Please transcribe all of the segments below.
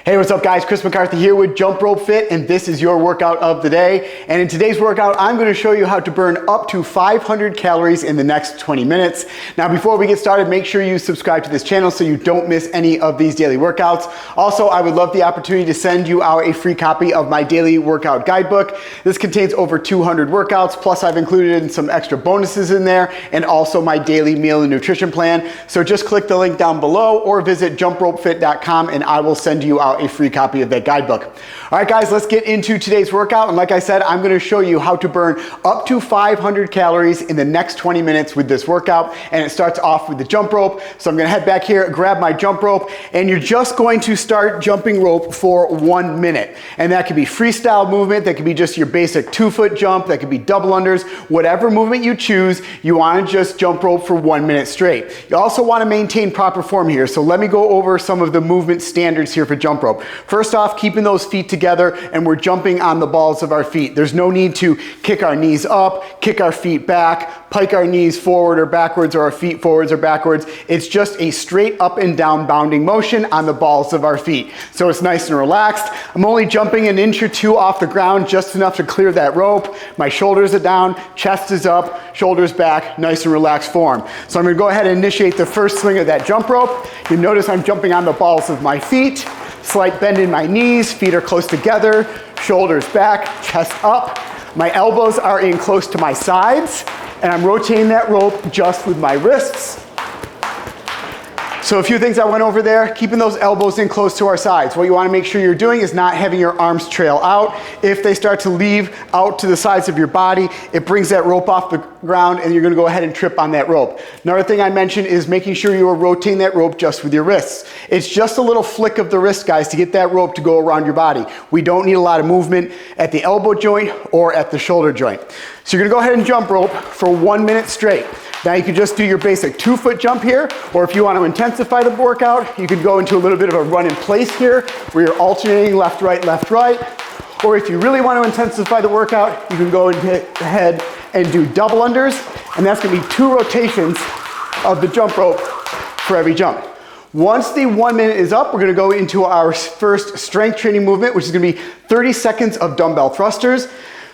Hey, what's up guys? Chris McCarthy here with Jump Rope Fit, and this is your workout of the day. And in today's workout, I'm going to show you how to burn up to 500 calories in the next 20 minutes. Now, before we get started, make sure you subscribe to this channel so you don't miss any of these daily workouts. Also, I would love the opportunity to send you out a free copy of my daily workout guidebook. This contains over 200 workouts, plus I've included in some extra bonuses in there, and also my daily meal and nutrition plan. So just click the link down below or visit jumpropefit.com and I will send you out a free copy of that guidebook. All right guys, let's get into today's workout. And like I said, I'm going to show you how to burn up to 500 calories in the next 20 minutes with this workout. And it starts off with the jump rope. So I'm going to head back here, grab my jump rope, and you're just going to start jumping rope for 1 minute. And that could be freestyle movement, that could be just your basic 2-foot jump, that could be double unders, whatever movement you choose, you want to just jump rope for 1 minute straight. You also want to maintain proper form here. So let me go over some of the movement standards here for jump rope. First off, keeping those feet together, and we're jumping on the balls of our feet. There's no need to kick our knees up, kick our feet back, pike our knees forward or backwards, or our feet forwards or backwards. It's just a straight up and down bounding motion on the balls of our feet. So it's nice and relaxed. I'm only jumping an inch or two off the ground, just enough to clear that rope. My shoulders are down, chest is up, shoulders back, nice and relaxed form. So I'm gonna go ahead and initiate the first swing of that jump rope. You notice I'm jumping on the balls of my feet. Slight bend in my knees, feet are close together, shoulders back, chest up. My elbows are in close to my sides, and I'm rotating that rope just with my wrists. So a few things I went over there, keeping those elbows in close to our sides. What you want to make sure you're doing is not having your arms trail out. If they start to leave out to the sides of your body, it brings that rope off the ground and you're going to go ahead and trip on that rope. Another thing I mentioned is making sure you are rotating that rope just with your wrists. It's just a little flick of the wrist, guys, to get that rope to go around your body. We don't need a lot of movement at the elbow joint or at the shoulder joint. So you're going to go ahead and jump rope for 1 minute straight. Now you can just do your basic 2-foot jump here, or if you want to intensify the workout, you could go into a little bit of a run in place here, where you're alternating left, right, or if you really want to intensify the workout, you can go ahead and do double unders, and that's going to be 2 rotations of the jump rope for every jump. Once the 1 minute is up, we're going to go into our first strength training movement, which is going to be 30 seconds of dumbbell thrusters.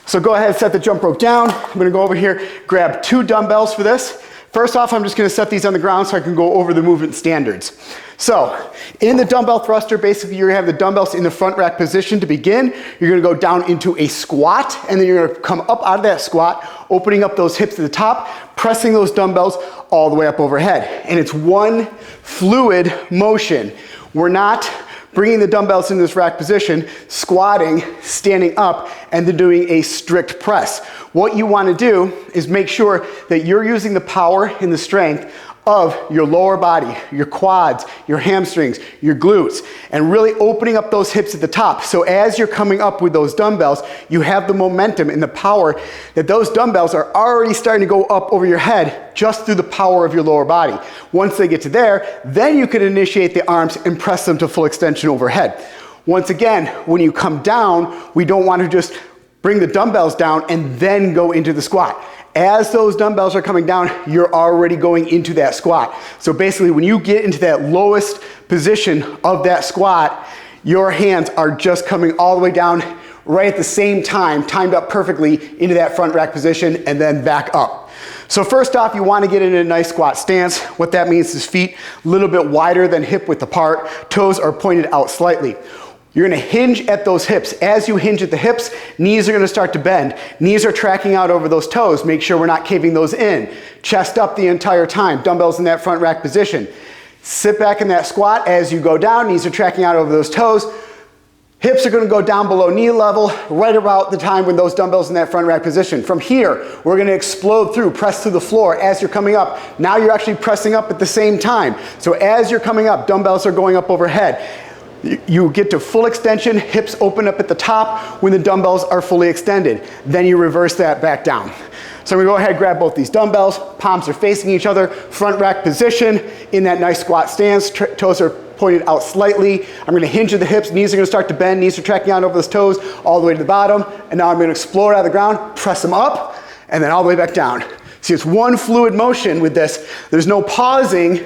So go ahead and set the jump rope down. I'm going to go over here, grab 2 dumbbells for this. First off, I'm just going to set these on the ground so I can go over the movement standards. So in the dumbbell thruster, basically you're going to have the dumbbells in the front rack position to begin. You're going to go down into a squat, and then you're going to come up out of that squat, opening up those hips at the top, pressing those dumbbells all the way up overhead. And it's one fluid motion. We're not bringing the dumbbells into this rack position, squatting, standing up, and then doing a strict press. What you want to do is make sure that you're using the power and the strength of your lower body, your quads, your hamstrings, your glutes, and really opening up those hips at the top. So as you're coming up with those dumbbells, you have the momentum and the power that those dumbbells are already starting to go up over your head just through the power of your lower body. Once they get to there, then you can initiate the arms and press them to full extension overhead. Once again, when you come down, we don't want to just bring the dumbbells down and then go into the squat. As those dumbbells are coming down, you're already going into that squat. So basically, when you get into that lowest position of that squat, your hands are just coming all the way down right at the same time, timed up perfectly into that front rack position and then back up. So first off, you want to get in a nice squat stance. What that means is feet a little bit wider than hip width apart, toes are pointed out slightly. You're going to hinge at those hips. As you hinge at the hips, knees are going to start to bend. Knees are tracking out over those toes. Make sure we're not caving those in. Chest up the entire time. Dumbbells in that front rack position. Sit back in that squat. As you go down, knees are tracking out over those toes. Hips are going to go down below knee level right about the time when those dumbbells in that front rack position. From here, we're going to explode through, press to the floor as you're coming up. Now you're actually pressing up at the same time. So as you're coming up, dumbbells are going up overhead. You get to full extension, hips open up at the top when the dumbbells are fully extended. Then you reverse that back down. So I'm going to go ahead and grab both these dumbbells. Palms are facing each other, front rack position in that nice squat stance. Toes are pointed out slightly. I'm going to hinge at the hips. Knees are going to start to bend. Knees are tracking out over those toes all the way to the bottom. And now I'm going to explode out of the ground, press them up, and then all the way back down. See, it's one fluid motion with this. There's no pausing,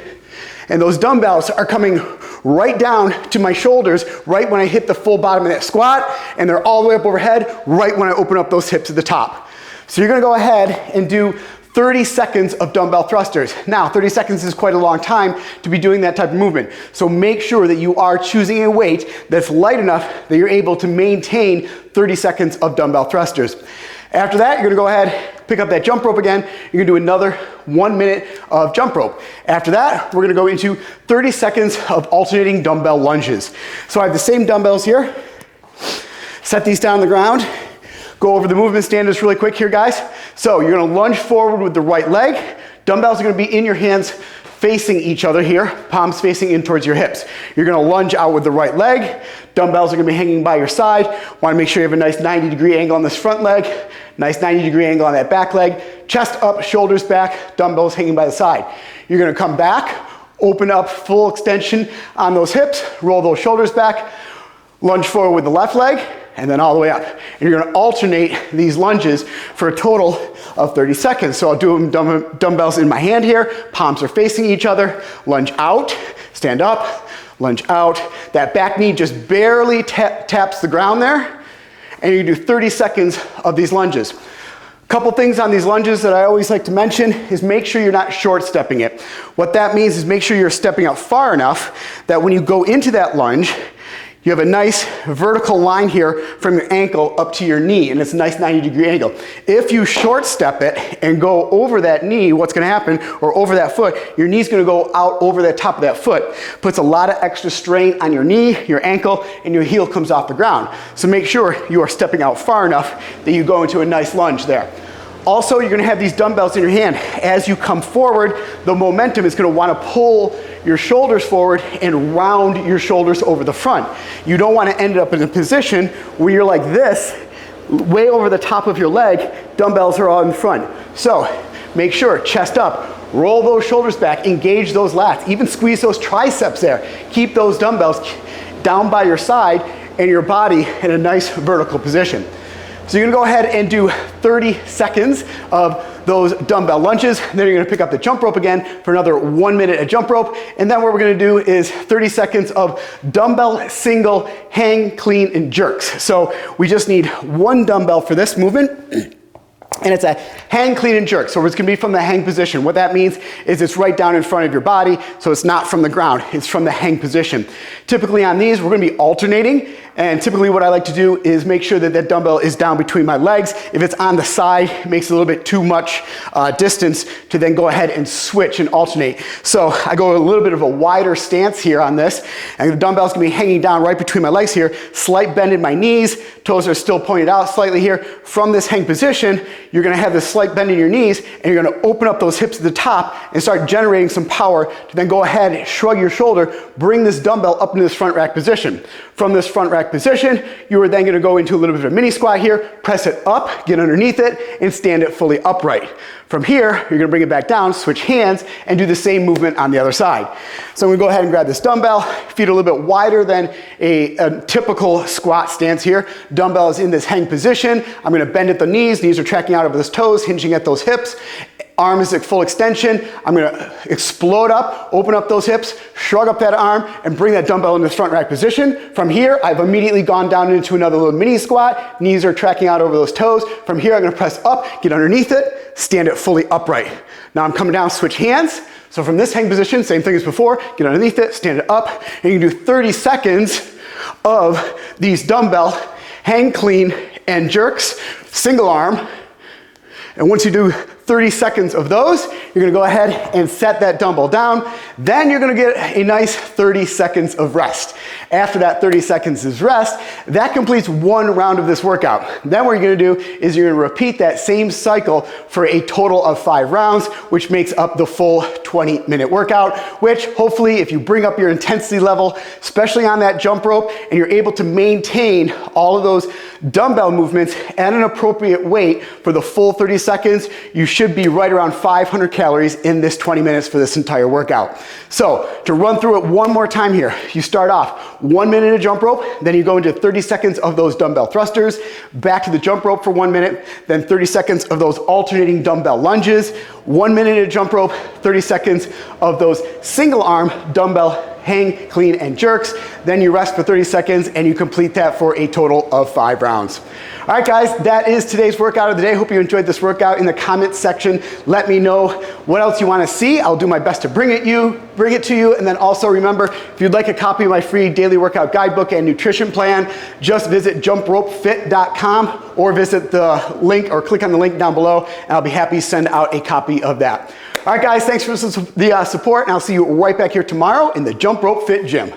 and those dumbbells are coming right down to my shoulders right when I hit the full bottom of that squat, and they're all the way up overhead right when I open up those hips at the top. So you're gonna go ahead and do 30 seconds of dumbbell thrusters. Now, 30 seconds is quite a long time to be doing that type of movement. So make sure that you are choosing a weight that's light enough that you're able to maintain 30 seconds of dumbbell thrusters. After that, you're gonna go ahead, pick up that jump rope again. You're gonna do another 1 minute of jump rope. After that, we're gonna go into 30 seconds of alternating dumbbell lunges. So I have the same dumbbells here. Set these down on the ground. Go over the movement standards really quick here, guys. So you're gonna lunge forward with the right leg. Dumbbells are gonna be in your hands facing each other here, palms facing in towards your hips. You're gonna lunge out with the right leg. Dumbbells are gonna be hanging by your side. Wanna make sure you have a nice 90-degree angle on this front leg, nice 90-degree angle on that back leg. Chest up, shoulders back, dumbbells hanging by the side. You're gonna come back, open up full extension on those hips, roll those shoulders back, lunge forward with the left leg, and then all the way up. And you're gonna alternate these lunges for a total of 30 seconds. So I'll do dumbbells in my hand here, palms are facing each other, lunge out, stand up, lunge out. That back knee just barely taps the ground there, and you do 30 seconds of these lunges. Couple things on these lunges that I always like to mention is make sure you're not short stepping it. What that means is make sure you're stepping out far enough that when you go into that lunge, you have a nice vertical line here from your ankle up to your knee, and it's a nice 90-degree angle. If you short step it and go over that knee, what's gonna happen, or over that foot, your knee's gonna go out over the top of that foot. Puts a lot of extra strain on your knee, your ankle, and your heel comes off the ground. So make sure you are stepping out far enough that you go into a nice lunge there. Also, you're gonna have these dumbbells in your hand. As you come forward, the momentum is gonna wanna pull your shoulders forward and round your shoulders over the front. You don't wanna end up in a position where you're like this, way over the top of your leg, dumbbells are all in front. So make sure, chest up, roll those shoulders back, engage those lats, even squeeze those triceps there. Keep those dumbbells down by your side and your body in a nice vertical position. So you're gonna go ahead and do 30 seconds of those dumbbell lunges. Then you're gonna pick up the jump rope again for another 1 minute of jump rope. And then what we're gonna do is 30 seconds of dumbbell single hang, clean, and jerks. So we just need one dumbbell for this movement. And it's a hang, clean, and jerk. So it's gonna be from the hang position. What that means is it's right down in front of your body, so it's not from the ground, it's from the hang position. Typically on these, we're gonna be alternating, and typically what I like to do is make sure that that dumbbell is down between my legs. If it's on the side, it makes it a little bit too much distance to then go ahead and switch and alternate. So I go a little bit of a wider stance here on this, and the dumbbell's gonna be hanging down right between my legs here, slight bend in my knees, toes are still pointed out slightly here. From this hang position, you're gonna have this slight bend in your knees, and you're gonna open up those hips at the top and start generating some power to then go ahead, shrug your shoulder, bring this dumbbell up into this front rack position. From this front rack position, you are then gonna go into a little bit of a mini squat here, press it up, get underneath it, and stand it fully upright. From here, you're gonna bring it back down, switch hands, and do the same movement on the other side. So I'm gonna go ahead and grab this dumbbell, feet a little bit wider than a typical squat stance here. Dumbbell is in this hang position. I'm gonna bend at the knees are tracking out over those toes, hinging at those hips. Arm is at full extension. I'm gonna explode up, open up those hips, shrug up that arm, and bring that dumbbell into this front rack position. From here, I've immediately gone down into another little mini squat. Knees are tracking out over those toes. From here, I'm gonna press up, get underneath it, stand it fully upright. Now I'm coming down, switch hands. So from this hang position, same thing as before, get underneath it, stand it up, and you can do 30 seconds of these dumbbell hang, clean, and jerks, single arm. And once you do 30 seconds of those, you're gonna go ahead and set that dumbbell down. Then you're gonna get a nice 30 seconds of rest. After that 30 seconds is rest, that completes one round of this workout. Then what you're gonna do is you're gonna repeat that same cycle for a total of 5 rounds, which makes up the full 20-minute workout, which hopefully if you bring up your intensity level, especially on that jump rope, and you're able to maintain all of those dumbbell movements at an appropriate weight for the full 30 seconds, you should be right around 500 calories in this 20 minutes for this entire workout. So to run through it one more time here, you start off 1 minute of jump rope, then you go into 30 seconds of those dumbbell thrusters, back to the jump rope for 1 minute, then 30 seconds of those alternating dumbbell lunges, 1 minute of jump rope, 30 seconds of those single arm dumbbell hang, clean, and jerks. Then you rest for 30 seconds and you complete that for a total of 5 rounds. All right, guys, that is today's workout of the day. Hope you enjoyed this workout. In the comments section, let me know what else you want to see. I'll do my best to bring it to you. And then also remember, if you'd like a copy of my free daily workout guidebook and nutrition plan, just visit jumpropefit.com or visit the link or click on the link down below, and I'll be happy to send out a copy of that. All right, guys, thanks for the support, and I'll see you right back here tomorrow in the Jump Rope Fit Gym.